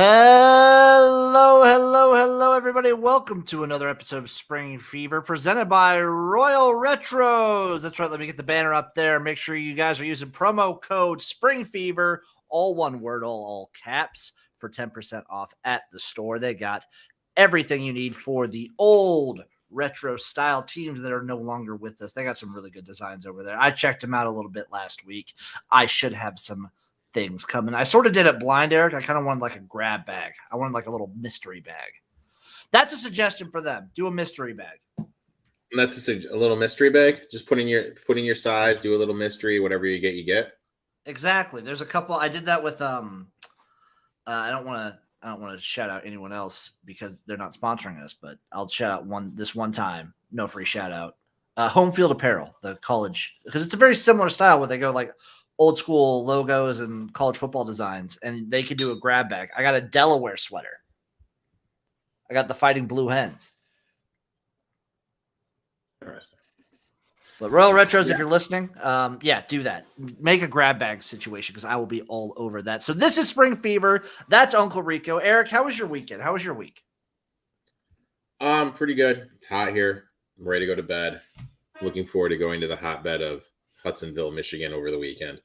Hello, everybody. Welcome to another episode of Spring Fever presented by Royal Retros. That's right. Let me get the banner up there. Make sure you guys are using promo code Spring Fever, all one word, all caps, for 10% off at the store. They got everything you need for the old retro style teams that are no longer with us. They got some really good designs over there. I checked them out a little bit last week. I should have some things coming. I sort of did it blind, Eric. I kind of wanted like a grab bag. I wanted like a little mystery bag. That's a suggestion for them. Do a mystery bag. And that's a little mystery bag. Just put in your size, do a little mystery, whatever you get. Exactly. There's a couple. I did that with I don't want to shout out anyone else because they're not sponsoring us, but I'll shout out this one time. No free shout out. Home Field Apparel, the college, because it's a very similar style where they go like old school logos and college football designs, and they could do a grab bag. I got a Delaware sweater. I got the Fighting Blue Hens. Interesting. But Royal Retros, if you're listening, do that. Make a grab bag situation because I will be all over that. So this is Spring Fever. That's Uncle Rico. Eric, how was your weekend? How was your week? Pretty good. It's hot here. I'm ready to go to bed. Looking forward to going to the hotbed of Hudsonville, Michigan over the weekend.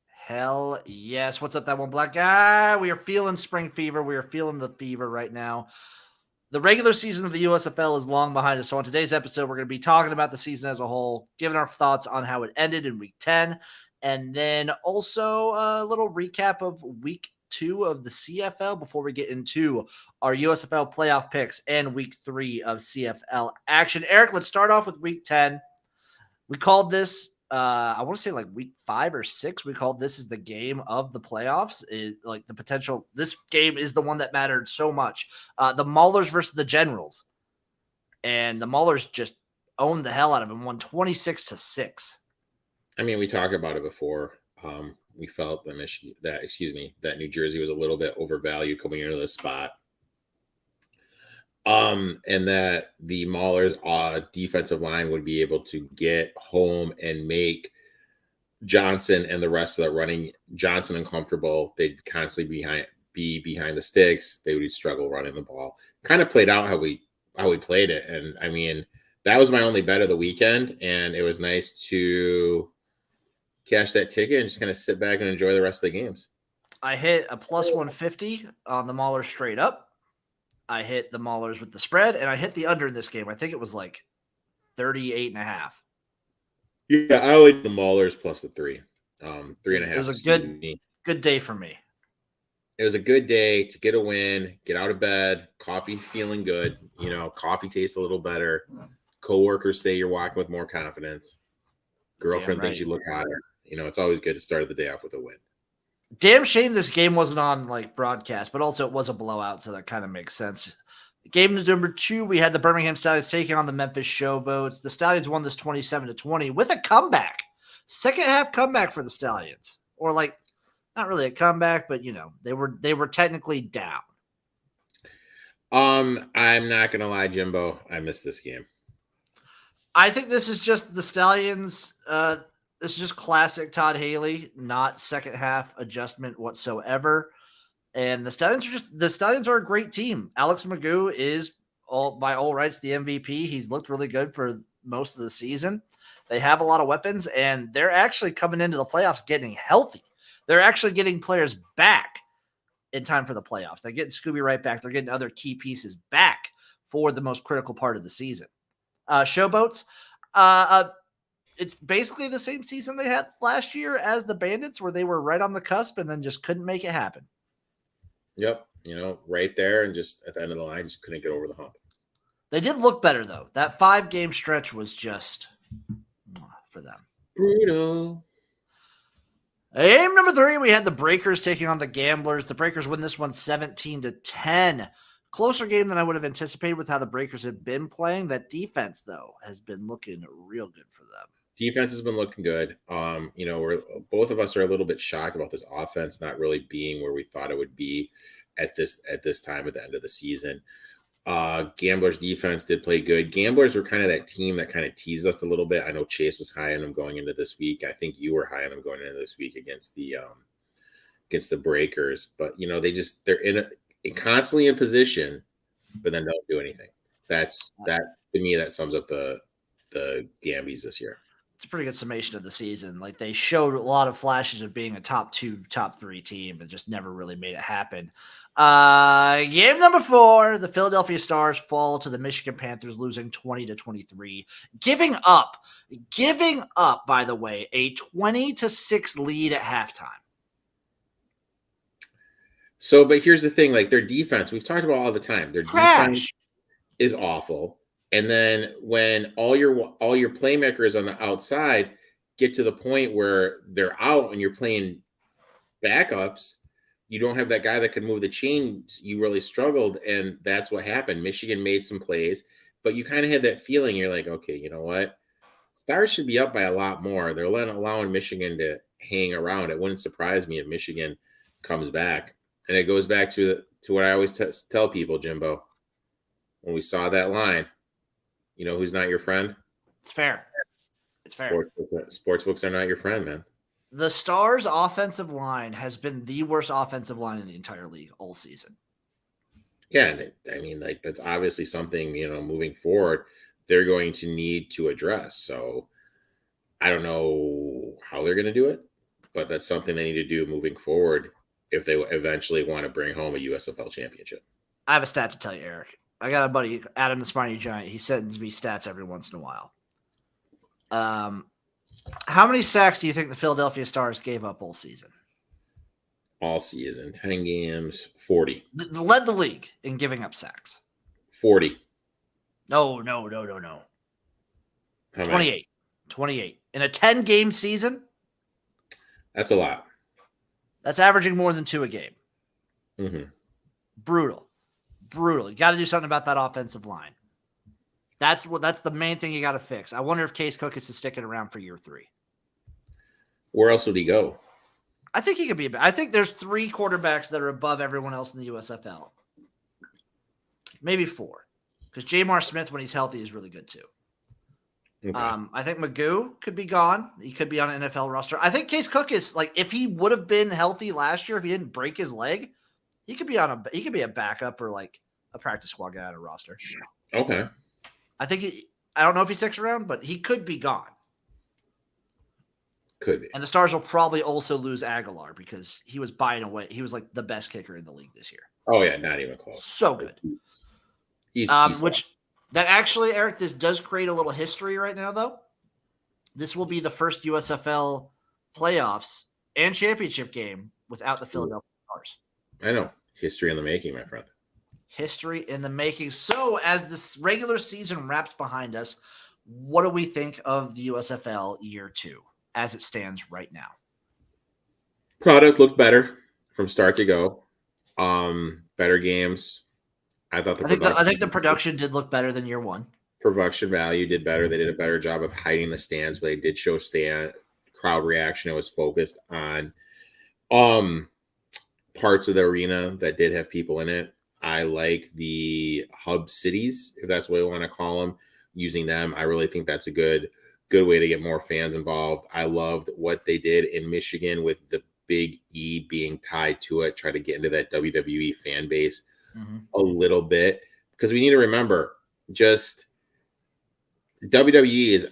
Hell yes. What's up, that one black guy? We are feeling spring fever. We are feeling the fever right now. The regular season of the USFL is long behind us. So on today's episode, we're going to be talking about the season as a whole, giving our thoughts on how it ended in week 10, and then also a little recap of week 2 of the CFL before we get into our USFL playoff picks and week 3 of CFL action. Eric, let's start off with week 10. We called this I want to say like week 5 or 6, we called this is the game of the playoffs. Is like the potential. This game is the one that mattered so much. The Maulers versus the Generals, and the Maulers just owned the hell out of them, won 26-6. I mean, we talked about it before. We felt that New Jersey was a little bit overvalued coming into this spot. And that the Maulers' defensive line would be able to get home and make Johnson and the rest of that running Johnson uncomfortable. They'd constantly be behind the sticks. They would struggle running the ball. Kind of played out how we played it. And I mean, that was my only bet of the weekend. And it was nice to cash that ticket and just kind of sit back and enjoy the rest of the games. I hit a plus 150 on the Maulers straight up. I hit the Maulers with the spread, and I hit the under in this game. I think it was like 38.5. Yeah, I like the Maulers plus the 3. 3.5. It was a good day for me. It was a good day to get a win, get out of bed. Coffee's feeling good. Coffee tastes a little better. Coworkers say you're walking with more confidence. Girlfriend thinks you look hotter. It's always good to start the day off with a win. Damn shame this game wasn't on like broadcast, but also it was a blowout, so that kind of makes sense. Game number 2, we had the Birmingham Stallions taking on the Memphis Showboats. The Stallions won this 27-20 with a comeback. Second half comeback for the Stallions. Or like not really a comeback, but they were technically down. I'm not gonna lie, Jimbo. I missed this game. I think this is just the Stallions. This is just classic Todd Haley, not second half adjustment whatsoever. And the Stallions are a great team. Alex Magoo is by all rights the MVP. He's looked really good for most of the season. They have a lot of weapons, and they're actually coming into the playoffs getting healthy. They're actually getting players back in time for the playoffs. They're getting Scooby right back. They're getting other key pieces back for the most critical part of the season. Showboats, it's basically the same season they had last year as the Bandits, where they were right on the cusp and then just couldn't make it happen. Yep. Right there, and just at the end of the line, just couldn't get over the hump. They did look better, though. That 5-game stretch was just for them. Brutal. Game number 3, we had the Breakers taking on the Gamblers. The Breakers win this one 17-10. Closer game than I would have anticipated with how the Breakers have been playing. That defense, though, has been looking real good for them. Defense has been looking good. We're both of us are a little bit shocked about this offense not really being where we thought it would be at this time at the end of the season. Gamblers defense did play good. Gamblers were kind of that team that kind of teased us a little bit. I know Chase was high on them going into this week. I think you were high on them going into this week against the against the Breakers, but they're constantly in position, but then don't do anything. That to me that sums up the Gambies this year. It's a pretty good summation of the season. Like they showed a lot of flashes of being a top 2, top 3 team, and just never really made it happen. Game number 4, the Philadelphia Stars fall to the Michigan Panthers, losing 20-23, giving up, by the way, a 20-6 lead at halftime. So, but here's the thing, like their defense, we've talked about all the time. Their defense is awful. And then when all your playmakers on the outside get to the point where they're out and you're playing backups, you don't have that guy that can move the chains. You really struggled, and that's what happened. Michigan made some plays, but you kind of had that feeling. You're like, okay, you know what? Stars should be up by a lot more. They're allowing Michigan to hang around. It wouldn't surprise me if Michigan comes back. And it goes back to what I always tell people, Jimbo. When we saw that line, you know who's not your friend? It's fair. Sportsbooks are not your friend, man. The Stars' offensive line has been the worst offensive line in the entire league all season. Yeah, and I mean, like that's obviously something, moving forward, they're going to need to address. So I don't know how they're going to do it, but that's something they need to do moving forward if they eventually want to bring home a USFL championship. I have a stat to tell you, Eric. I got a buddy, Adam the Smarty Giant. He sends me stats every once in a while. How many sacks do you think the Philadelphia Stars gave up all season? All season, 10 games, 40. Led the league in giving up sacks. 40. No. 28. 28. In a 10-game season? That's a lot. That's averaging more than 2 a game. Mm-hmm. Brutal. You got to do something about that offensive line. That's the main thing you got to fix. I wonder if Case Cookis is sticking around for year 3. Where else would he go? I think he could be. I think there's 3 quarterbacks that are above everyone else in the USFL. Maybe 4, because Jamar Smith, when he's healthy, is really good too. Okay. I think Magoo could be gone. He could be on an NFL roster. I think Case Cookis, like if he would have been healthy last year, if he didn't break his leg, he could be a backup or like a practice squad guy on a roster. Okay. I don't know if he sticks around, but he could be gone. Could be. And the Stars will probably also lose Aguilar because he was buying away. He was like the best kicker in the league this year. Oh yeah, not even close. So good. He's that actually, Eric, this does create a little history right now, though. This will be the first USFL playoffs and championship game without the Philadelphia Stars. I know. History in the making, my friend. History in the making. So as this regular season wraps behind us, what do we think of the USFL year 2 as it stands right now? Product looked better from start to go. Better games. I think the production did look better than year 1. Production value did better. They did a better job of hiding the stands, but they did show crowd reaction. It was focused on parts of the arena that did have people in it. I like the hub cities, if that's what we want to call them, using them. I really think that's a good way to get more fans involved. I loved what they did in Michigan with the Big E being tied to it, try to get into that WWE fan base a little bit, because we need to remember just WWE is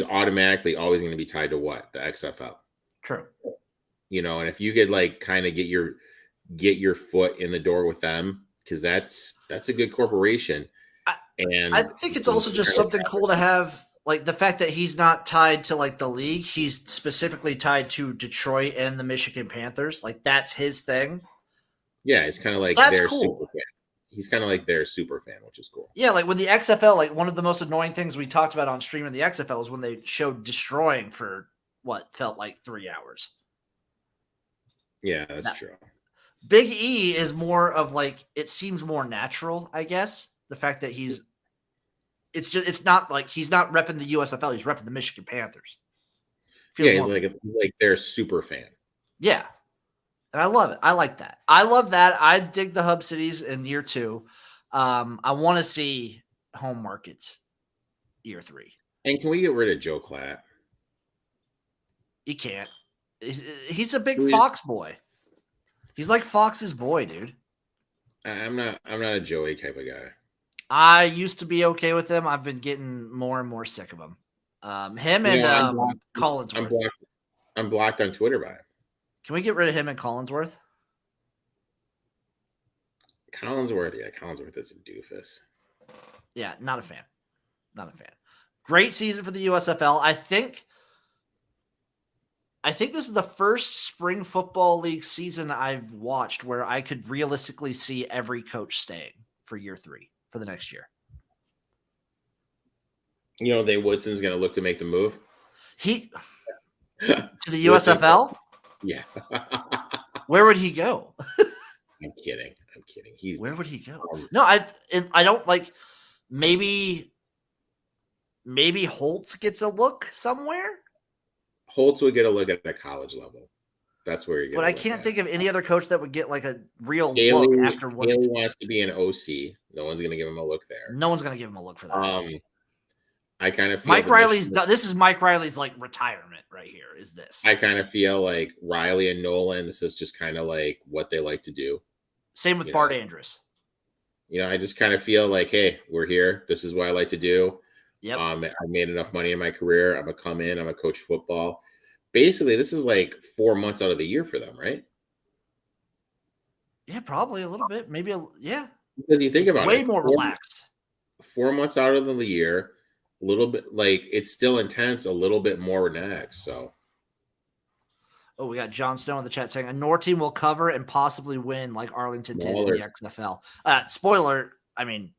automatically always going to be tied to what? The XFL. True. And if you could like kind of get your foot in the door with them, because that's a good corporation. And I think it's also just something cool to have, like the fact that he's not tied to like the league. He's specifically tied to Detroit and the Michigan Panthers. Like that's his thing. Yeah, it's kind of like their super fan. He's kind of like their super fan, which is cool. Yeah, like when the XFL, like one of the most annoying things we talked about on stream in the XFL is when they showed destroying for what felt like 3 hours. Yeah, that's true. Big E is more of like, it seems more natural, I guess. The fact that it's not like he's not repping the USFL, he's repping the Michigan Panthers. He's like their super fan. Yeah. And I love it. I like that. I love that. I dig the hub cities in year 2. I want to see home markets year 3. And can we get rid of Joe Klatt? He can't. He's a big Fox boy. He's like Fox's boy, dude. I'm not a Joey type of guy. I used to be okay with him. I've been getting more and more sick of him. Him You and know, Collinsworth. I'm blocked on Twitter by him. Can we get rid of him and Collinsworth? Collinsworth is a doofus. Yeah, not a fan. Not a fan. Great season for the USFL. I think this is the first spring football league season I've watched where I could realistically see every coach staying for year 3 for the next year. You know, Dave Woodson's going to look to make the move. To the USFL? Yeah. Where would he go? I'm kidding. Where would he go? No, I don't like. Maybe Holtz gets a look somewhere. Holtz would get a look at the college level. That's where you get. But I can't think of any other coach that would get like a real look after what. Haley wants to be an OC. No one's going to give him a look there. No one's going to give him a look for that. I kind of feel Mike Riley's. This is Mike Riley's like retirement right here. Is this? I kind of feel like Riley and Nolan. This is just kind of like what they like to do. Same with Bart Andrews. You know, I just kind of feel like, hey, we're here. This is what I like to do. Yep. I made enough money in my career. I'm gonna come in. I'm gonna coach football. Basically, this is like 4 months out of the year for them, right? Yeah, probably a little bit. Maybe yeah. Because you think about it, way more relaxed. 4 months out of the year, a little bit like it's still intense, a little bit more relaxed. So. Oh, we got John Stone in the chat saying a North team will cover and possibly win like Arlington did in the XFL. Spoiler, I mean,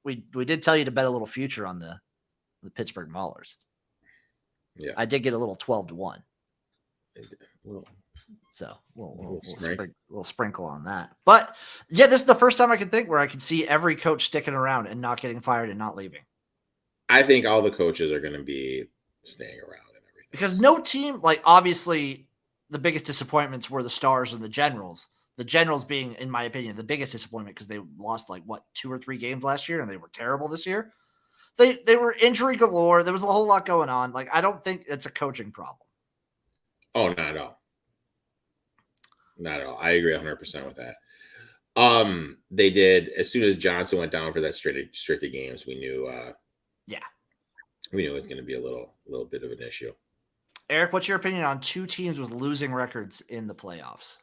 we did tell you to bet a little future on the Pittsburgh Maulers. Yeah. I did get a little 12-1. So a little sprinkle on that. But yeah, this is the first time I can think where I can see every coach sticking around and not getting fired and not leaving. I think all the coaches are going to be staying around and everything. Because no team, like obviously the biggest disappointments were the Stars and the Generals. The Generals being, in my opinion, the biggest disappointment because they lost like 2 or 3 games last year and they were terrible this year. They were injury galore. There was a whole lot going on. Like I don't think it's a coaching problem. Oh, not at all. Not at all. I agree 100% with that. They did as soon as Johnson went down for that restricted games. We knew. We knew it was going to be a little bit of an issue. Eric, what's your opinion on 2 teams with losing records in the playoffs?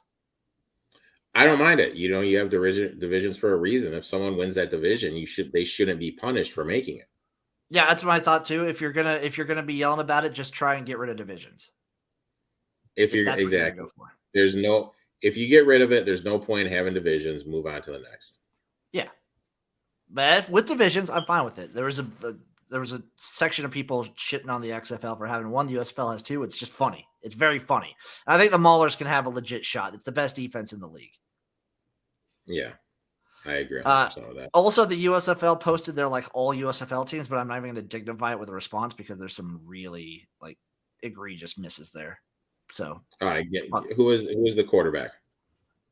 I don't mind it. You know, you have divisions for a reason. If someone wins that division, they shouldn't be punished for making it. Yeah, that's my thought too. If you're gonna be yelling about it, just try and get rid of divisions. If you're exactly, if you get rid of it, there's no point in having divisions. Move on to the next. Yeah, but with divisions, I'm fine with it. There was a section of people shitting on the XFL for having 1. The USFL has 2. It's just funny. It's very funny. And I think the Maulers can have a legit shot. It's the best defense in the league. Yeah, I agree 100% with that. Also, the USFL posted their like all USFL teams, but I'm not even going to dignify it with a response because there's some really like egregious misses there. So, who is the quarterback?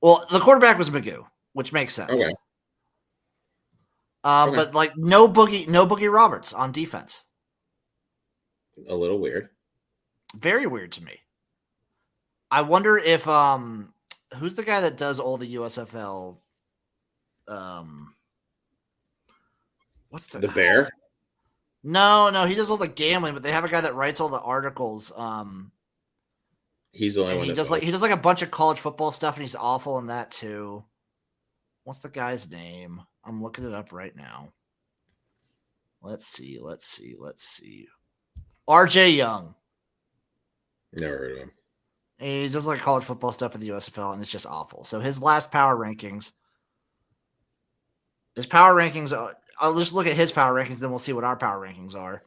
Well, the quarterback was Magoo, which makes sense. Okay. But like no Boogie Roberts on defense. A little weird. Very weird to me. I wonder if who's the guy that does all the USFL? What's the Bear? No, he does all the gambling, but they have a guy that writes all the articles. He's the only one. He does like a bunch of college football stuff, and he's awful in that too. What's the guy's name? I'm looking it up right now. Let's see. RJ Young. Never heard of him. He does like college football stuff in the USFL, and it's just awful. So his last power rankings. I'll just look at his power rankings, then we'll see what our power rankings are.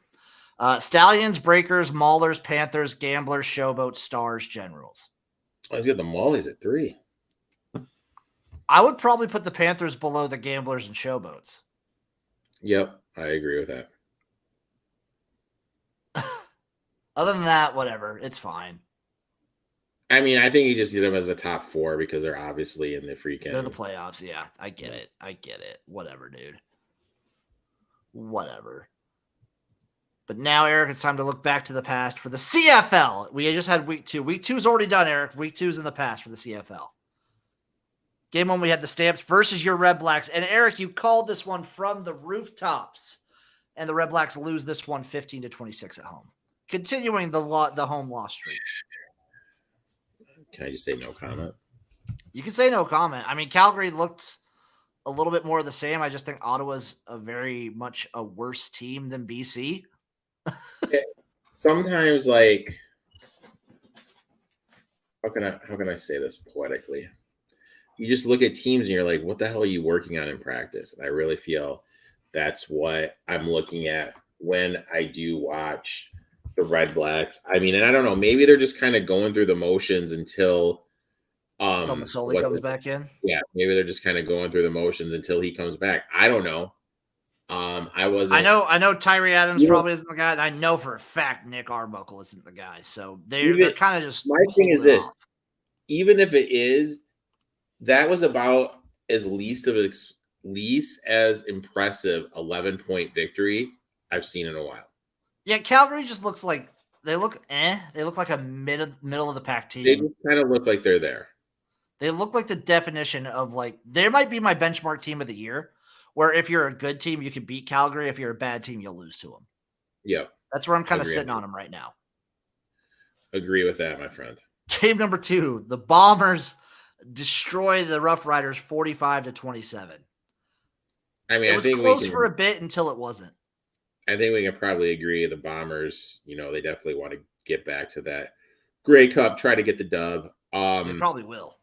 Stallions, Breakers, Maulers, Panthers, Gamblers, Showboats, Stars, Generals. Oh, he's got the Maulies at 3. I would probably put the Panthers below the Gamblers and Showboats. Yep, I agree with that. Other than that, whatever. It's fine. I mean, I think you just do them as a top 4 because they're obviously in the freaking. They're the playoffs. Yeah, I get it. Whatever, dude. Whatever. But now, Eric, it's time to look back to the past for the CFL. We just had week 2. Week 2 is already done, Eric. Week 2 is in the past for the CFL. Game 1, we had the Stamps versus your Red Blacks. And Eric, you called this one from the rooftops. And the Red Blacks lose this one 15-26 at home. Continuing the home loss streak. Can I just say no comment? You can say no comment. I mean, Calgary looked a little bit more of the same. I just think Ottawa's a very much a worse team than BC. Sometimes, like, how can I say this poetically? You just look at teams and you're like, what the hell are you working on in practice? And I really feel that's what I'm looking at when I do watch the Red Blacks. I mean, and I don't know, maybe they're just kind of going through the motions until Masoli comes back in. Yeah, maybe they're just kind of going through the motions until he comes back. I don't know. I know Tyree Adams probably isn't the guy, and I know for a fact Nick Arbuckle isn't the guy. So they're kind of just. My thing is this: even if it is, that was about as least as impressive 11-point victory I've seen in a while. Yeah, Calgary just looks like they look They look like a middle of the pack team. They just kind of look like they're there. They look like the definition of like they might be my benchmark team of the year. Where if you're a good team, you can beat Calgary. If you're a bad team, you'll lose to them. Yeah. That's where I'm kind of sitting on them right now. Agree with that, my friend. Game number 2, the Bombers destroy the Rough Riders 45-27. I mean, it was close for a bit until it wasn't. I think we can probably agree the Bombers, they definitely want to get back to that Grey Cup, try to get the dub. They probably will.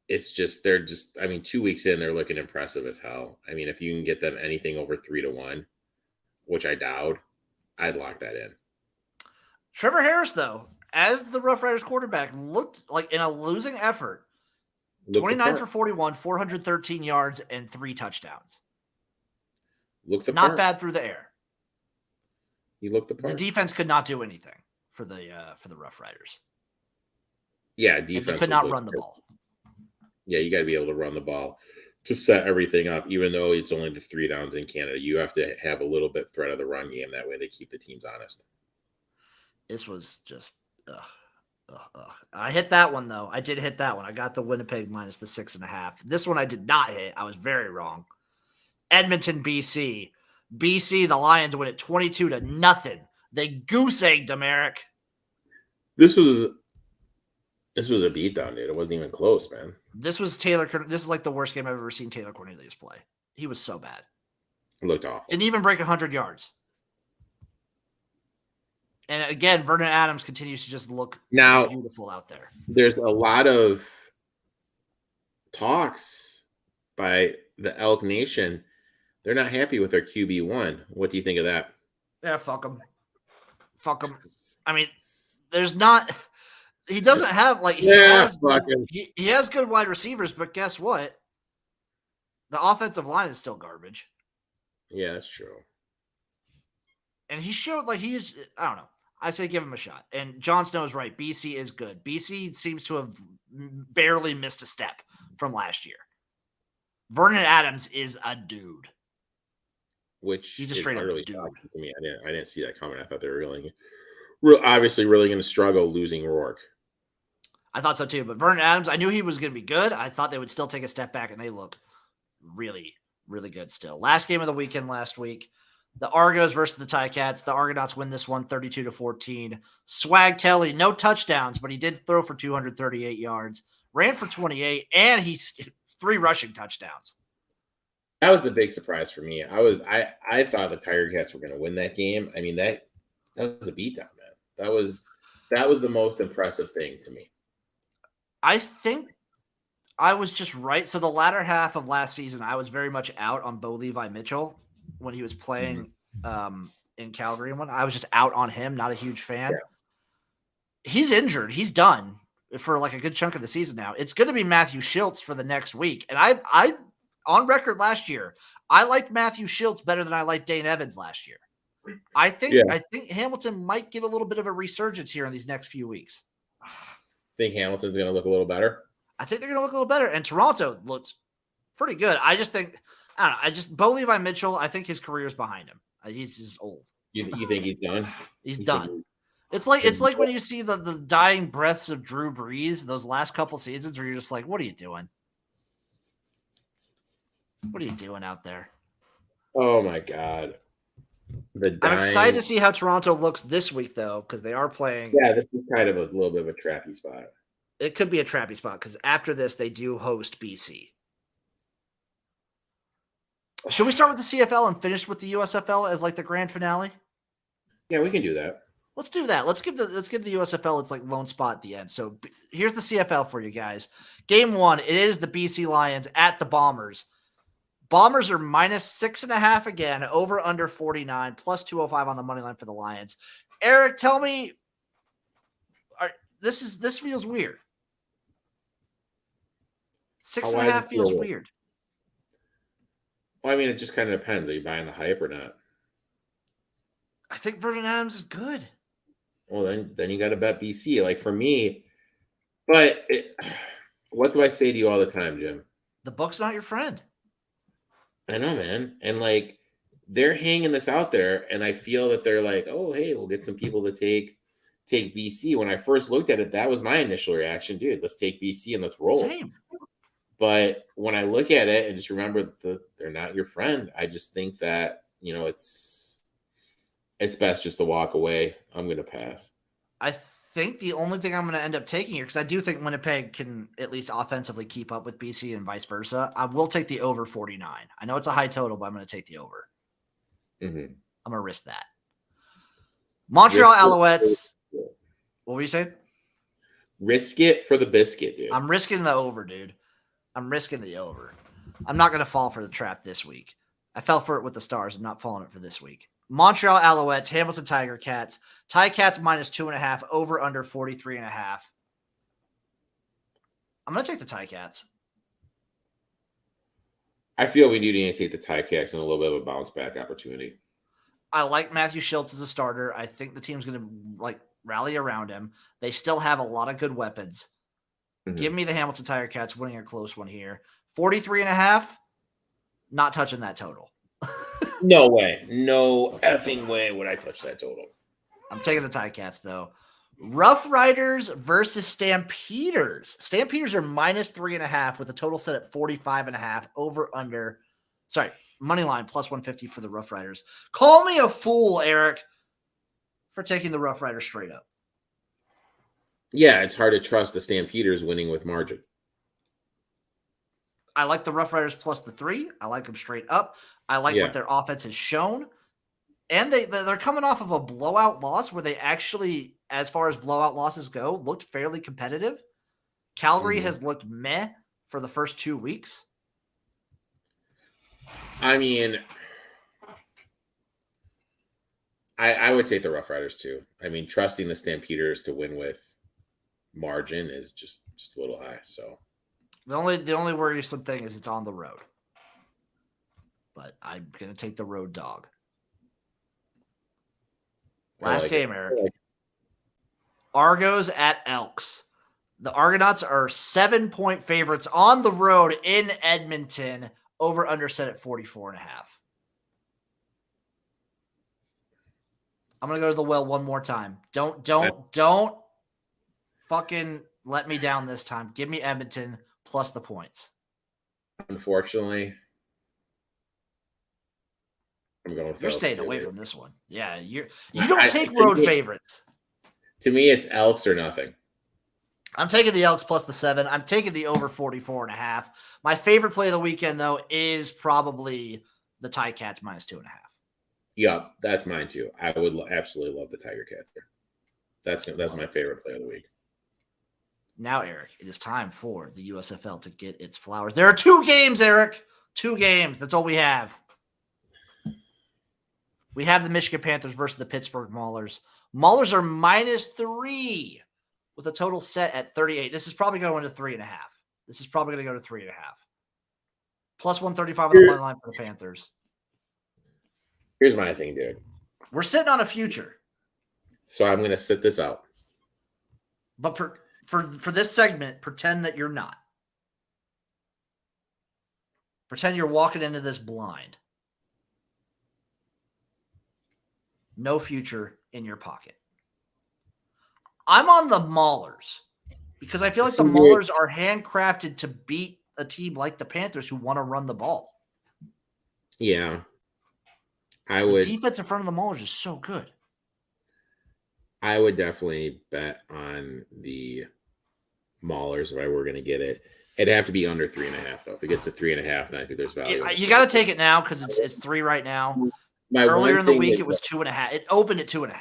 It's just, 2 weeks in, they're looking impressive as hell. I mean, if you can get them anything over 3-1, which I doubt, I'd lock that in. Trevor Harris, though, as the Rough Riders quarterback, looked like in a losing effort. 29 for 41, 413 yards, and 3 touchdowns. Not bad through the air. He looked the part. The defense could not do anything for the Rough Riders. Yeah, defense. They could not run the ball. Yeah, you got to be able to run the ball to set everything up, even though it's only the 3 downs in Canada. You have to have a little bit threat of the run game. That way they keep the teams honest. This was just I hit that one, though. I did hit that one. I got the Winnipeg minus the 6.5. This one I did not hit. I was very wrong. Edmonton, BC. BC, the Lions win it 22-0. They goose-egged them, Eric. This was a beatdown, dude. It wasn't even close, man. This was Taylor. This is like the worst game I've ever seen Taylor Cornelius play. He was so bad. It looked awful. Didn't even break 100 yards. And again, Vernon Adams continues to just look beautiful out there. There's a lot of talks by the Elk Nation. They're not happy with their QB1. What do you think of that? Yeah, fuck him. Fuck him. I mean, there's not. He doesn't have he has good wide receivers, but guess what? The offensive line is still garbage. Yeah, that's true. And he showed I don't know. I say give him a shot. And Jon Snow is right. BC is good. BC seems to have barely missed a step from last year. Vernon Adams is a dude. He's a straight up dude. To me. I didn't see that coming. I thought they were obviously really going to struggle losing Rourke. I thought so too. But Vernon Adams, I knew he was going to be good. I thought they would still take a step back, and they look really, really good still. Last game of the weekend last week, the Argos versus the Ticats. The Argonauts win this one 32-14. Swag Kelly, no touchdowns, but he did throw for 238 yards, ran for 28, and he's 3 rushing touchdowns. That was the big surprise for me. I thought the Tiger Cats were going to win that game. I mean, that was a beatdown, man. That was the most impressive thing to me. I think I was just right. So the latter half of last season, I was very much out on Bo Levi Mitchell when he was playing in Calgary. I was just out on him, not a huge fan. Yeah. He's injured. He's done for a good chunk of the season now. It's going to be Matthew Schultz for the next week. And I on record last year, I liked Matthew Schultz better than I liked Dane Evans last year. I think Hamilton might get a little bit of a resurgence here in these next few weeks. Think Hamilton's going to look a little better? I think they're going to look a little better. And Toronto looks pretty good. I just think, I don't know. Bo Levi Mitchell, I think his career's behind him. He's just old. You think he's done? He's done. It's like when you see the dying breaths of Drew Brees those last couple seasons where you're just like, what are you doing? What are you doing out there? Oh my God. I'm excited to see how Toronto looks this week, though, because they are playing. Yeah, this is kind of a little bit of a trappy spot. It could be a trappy spot because after this, they do host BC. Should we start with the CFL and finish with the USFL as like the grand finale? Yeah, we can do that. Let's do that. Let's give the USFL its like lone spot at the end. So here's the CFL for you guys. Game 1, it is the BC Lions at the Bombers. Bombers are -6.5 again, over under 49, plus 205 on the money line for the Lions. Eric, tell me, this feels weird. 6.5 feels weird. Well, I mean, it just kind of depends. Are you buying the hype or not? I think Vernon Adams is good. Well, then you got to bet BC. Like for me, but what do I say to you all the time, Jim? The book's not your friend. I know, man. And like they're hanging this out there, and I feel that they're like, oh, hey, we'll get some people to take BC. When I first looked at it, that was my initial reaction, dude. Let's take BC and let's roll. Same. But when I look at it and just remember they're not your friend, I just think that it's best just to walk away. I'm going to pass. I think the only thing I'm going to end up taking here, because I do think Winnipeg can at least offensively keep up with BC and vice versa, I will take the over 49. I know it's a high total, but I'm going to take the over. Mm-hmm. I'm going to risk that. Montreal Alouettes. What were you saying? Risk it for the biscuit, dude. I'm risking the over, dude. I'm risking the over. I'm not going to fall for the trap this week. I fell for it with the Stars. I'm not falling it for this week. Montreal Alouettes, Hamilton Tiger Cats. Ticats -2.5, over under 43.5. I'm going to take the Ticats. I feel we need to take the Ticats in a little bit of a bounce back opportunity. I like Matthew Schultz as a starter. I think the team's going to rally around him. They still have a lot of good weapons. Mm-hmm. Give me the Hamilton Tiger Cats winning a close one here. 43.5, not touching that total. No way. No effing way would I touch that total. I'm taking the Ticats, though. Rough Riders versus Stampeders. Stampeders are -3.5 with a total set at 45.5. Over under. Sorry, money line +150 for the Rough Riders. Call me a fool, Eric, for taking the Rough Riders straight up. Yeah, it's hard to trust the Stampeders winning with margin. I like the Rough Riders +3. I like them straight up. I like what their offense has shown. And they're coming off of a blowout loss where they actually, as far as blowout losses go, looked fairly competitive. Calgary has looked meh for the first 2 weeks. I mean, I would take the Rough Riders too. I mean, trusting the Stampeders to win with margin is just a little high. So the only worrisome thing is it's on the road. But I'm going to take the road dog. Last game, Eric. Argos at Elks. The Argonauts are 7-point favorites on the road in Edmonton. Over under set at 44.5. I'm going to go to the well one more time. Don't fucking let me down this time. Give me Edmonton plus the points. Unfortunately, I'm going with You're Elks staying too, away dude. from this one. Yeah, you don't take road favorites. To me, it's Elks or nothing. I'm taking the Elks plus the 7. I'm taking the over 44.5. My favorite play of the weekend, though, is probably the Ticats -2.5. Yeah, that's mine too. I would absolutely love the Tiger Cats there. That's my favorite play of the week. Now, Eric, it is time for the USFL to get its flowers. There are 2 games, Eric. 2 games. That's all we have. We have the Michigan Panthers versus the Pittsburgh Maulers. Maulers are -3 with a total set at 38. This is probably going to 3.5. This is probably going to go to 3.5. Plus 135 on the money line for the Panthers. Here's my thing, dude. We're sitting on a future. So I'm going to sit this out. But for this segment, pretend that you're not. Pretend you're walking into this blind. No future in your pocket. I'm on the Maulers because I feel like the Maulers are handcrafted to beat a team like the Panthers who want to run the ball. Yeah, I The would. defense in front of the Maulers is so good. I would definitely bet on the Maulers if I were going to get it. It'd have to be under 3.5 though. If it gets to 3.5, then I think there's value. You got to take it now because it's 3 right now. My Earlier one in the thing week, is it was 2.5. It opened at 2.5.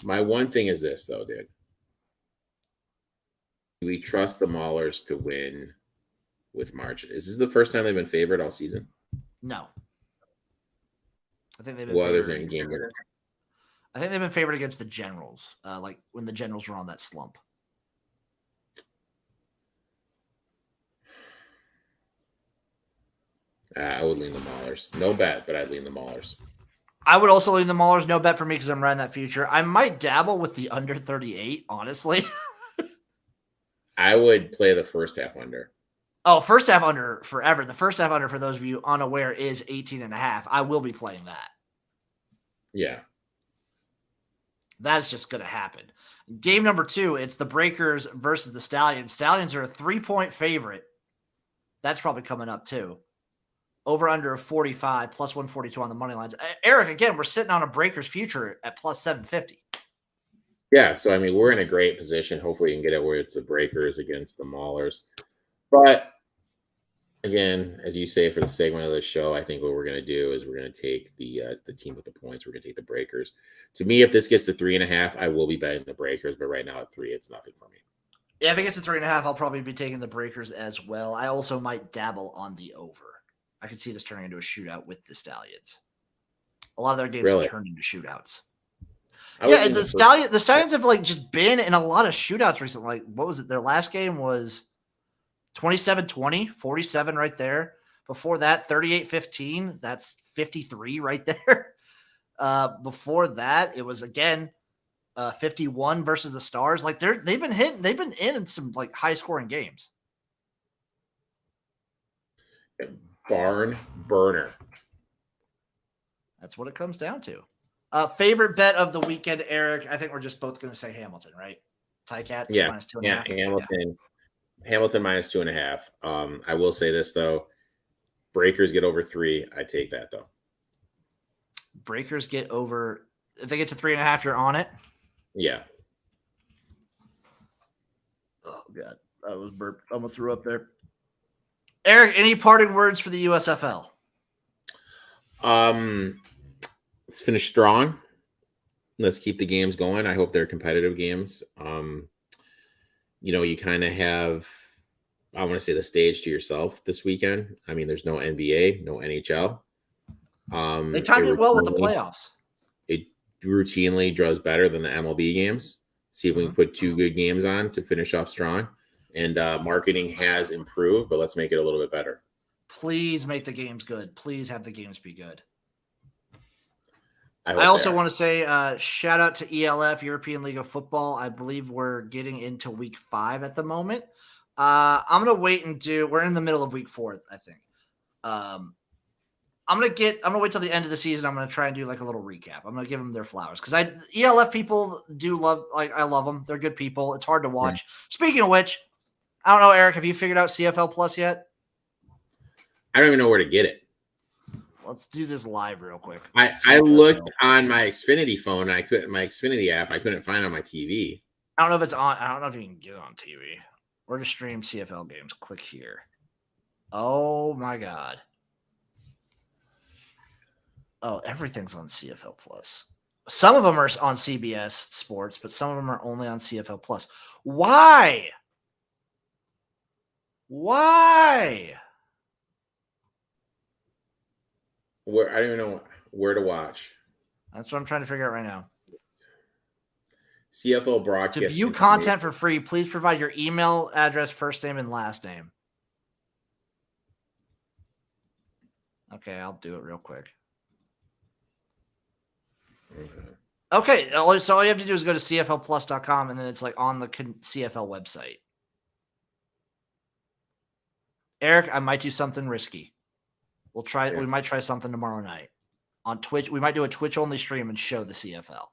my one thing is this though, dude. Do we trust the Maulers to win with margin? Is this the first time they've been favored all season? No, I think they've been What other favored. thing game winner? I think they've been favored against the Generals, like when the Generals were on that slump. I would lean the Maulers. No bet, but I'd lean the Maulers. I would also lean the Maulers. No bet for me because I'm riding that future. I might dabble with the under 38, honestly. I would play the first half under. Oh, first half under forever. The first half under, for those of you unaware, is 18.5. I will be playing that. Yeah. That's just going to happen. Game number 2, it's the Breakers versus the Stallions. Stallions are a 3-point favorite. That's probably coming up too. Over under of 45, plus 142 on the money lines. Eric, again, we're sitting on a Breakers future at plus 750. Yeah, so I mean, we're in a great position. Hopefully, you can get it where it's the Breakers against the Maulers. But again, as you say, for the segment of the show, I think what we're going to do is we're going to take the team with the points. We're going to take the Breakers. To me, if this gets to 3.5, I will be betting the Breakers. But right now at 3, it's nothing for me. Yeah, if it gets to 3.5, I'll probably be taking the Breakers as well. I also might dabble on the over. I could see this turning into a shootout with the Stallions. A lot of their games have turned into shootouts. Yeah, and the Stallions have like just been in a lot of shootouts recently. Like, what was it? Their last game was 27-20, 47 right there. Before that, 38-15. That's 53 right there. Before that, it was again 51 versus the Stars. Like they've been in some like high scoring games. Barn burner. That's what it comes down to. Favorite bet of the weekend, Eric? I think we're just both going to say Hamilton, right? Ticats minus 2.5. Yeah, Hamilton. Yeah. Hamilton minus 2.5. I will say this though, Breakers get over 3. I take that though. Breakers get over. If they get to 3.5, you're on it. Yeah. Oh god, I was burped. Almost threw up there. Eric, any parting words for the USFL? Let's finish strong. Let's keep the games going. I hope they're competitive games. You kind of have, I want to say, the stage to yourself this weekend. I mean, there's no NBA, no NHL. They timed it well with the playoffs. It routinely draws better than the MLB games. See if we can put 2 good games on to finish off strong. And marketing has improved, but let's make it a little bit better. Please make the games good. Please have the games be good. I also want to say shout out to ELF, European League of Football. I believe we're getting into week 5 at the moment. I'm going to wait and we're in the middle of week 4, I think. I'm going to wait till the end of the season. I'm going to try and do like a little recap. I'm going to give them their flowers because ELF people do love, like, I love them. They're good people. It's hard to watch. Yeah. Speaking of which, I don't know, Eric, have you figured out CFL Plus yet? I don't even know where to get it. Let's do this live real quick. I looked on my Xfinity phone. My Xfinity app. I couldn't find it on my TV. I don't know if it's on. I don't know if you can get it on TV. Where to stream CFL games? Click here. Oh my god. Oh, everything's on CFL Plus. Some of them are on CBS Sports, but some of them are only on CFL Plus. Why? Why? Where I don't even know where to watch. That's what I'm trying to figure out right now. CFL broadcast. To view content for free, please provide your email address, first name, and last name. Okay, I'll do it real quick. Okay, so all you have to do is go to CFLplus.com, and then it's like on the CFL website. Eric, I might do something risky. We'll try. Yeah. We might try something tomorrow night on Twitch. We might do a Twitch-only stream and show the CFL.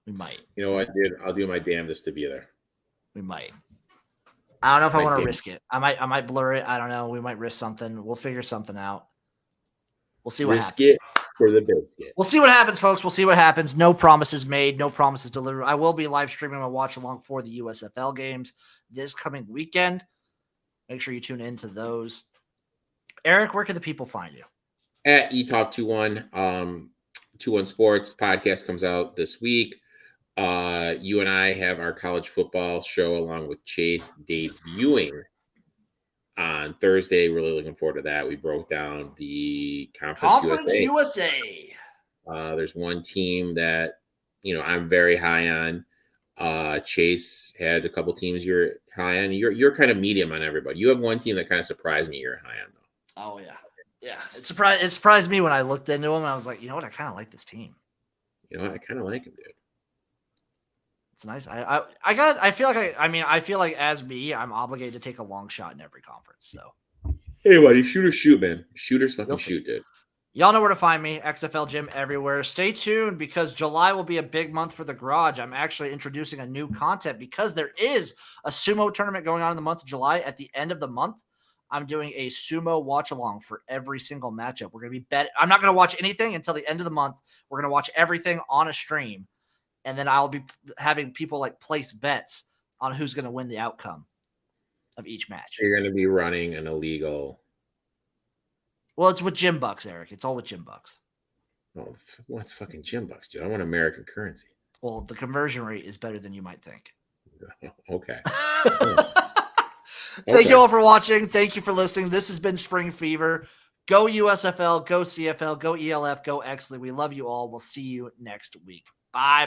We might. You know what, dude? I'll do my damnedest to be there. We might. I don't know if I Might want to dim. risk it. I might blur it. I don't know. We might risk something. We'll figure something out. We'll see what Risk happens. it for the biscuit. We'll see what happens, folks. We'll see what happens. No promises made. No promises delivered. I will be live streaming a watch along for the USFL games this coming weekend. Make sure you tune into those. Eric, where can the people find you? At eTalk21, 21 Sports podcast comes out this week. You and I have our college football show along with Chase debuting on Thursday. Really looking forward to that. We broke down the Conference USA. There's one team that I'm very high on. Chase had a couple teams you're high on. You're kind of medium on everybody. You have one team that kind of surprised me you're high on though. Oh yeah. It surprised me when I looked into them and I was like, you know what, I kind of like this team. I kind of like him, dude. It's nice. I feel like as me, I'm obligated to take a long shot in every conference. So hey, buddy, shoot or shoot, man. Shooters fucking shoot, dude. Y'all know where to find me. XFL Gym everywhere. Stay tuned because July will be a big month for the garage. I'm actually introducing a new content because there is a sumo tournament going on in the month of July. At the end of the month, I'm doing a sumo watch along for every single matchup. We're going to be I'm not going to watch anything until the end of the month. We're going to watch everything on a stream. And then I'll be having people like place bets on who's going to win the outcome of each match. You're going to be running an illegal. Well, it's with Gym Bucks, Eric. It's all with Gym Bucks. Oh, what's fucking Gym Bucks, dude? I want American currency. Well, the conversion rate is better than you might think. Okay. Thank you all for watching. Thank you for listening. This has been Spring Fever. Go USFL, go CFL, go ELF, go Exley. We love you all. We'll see you next week. Bye.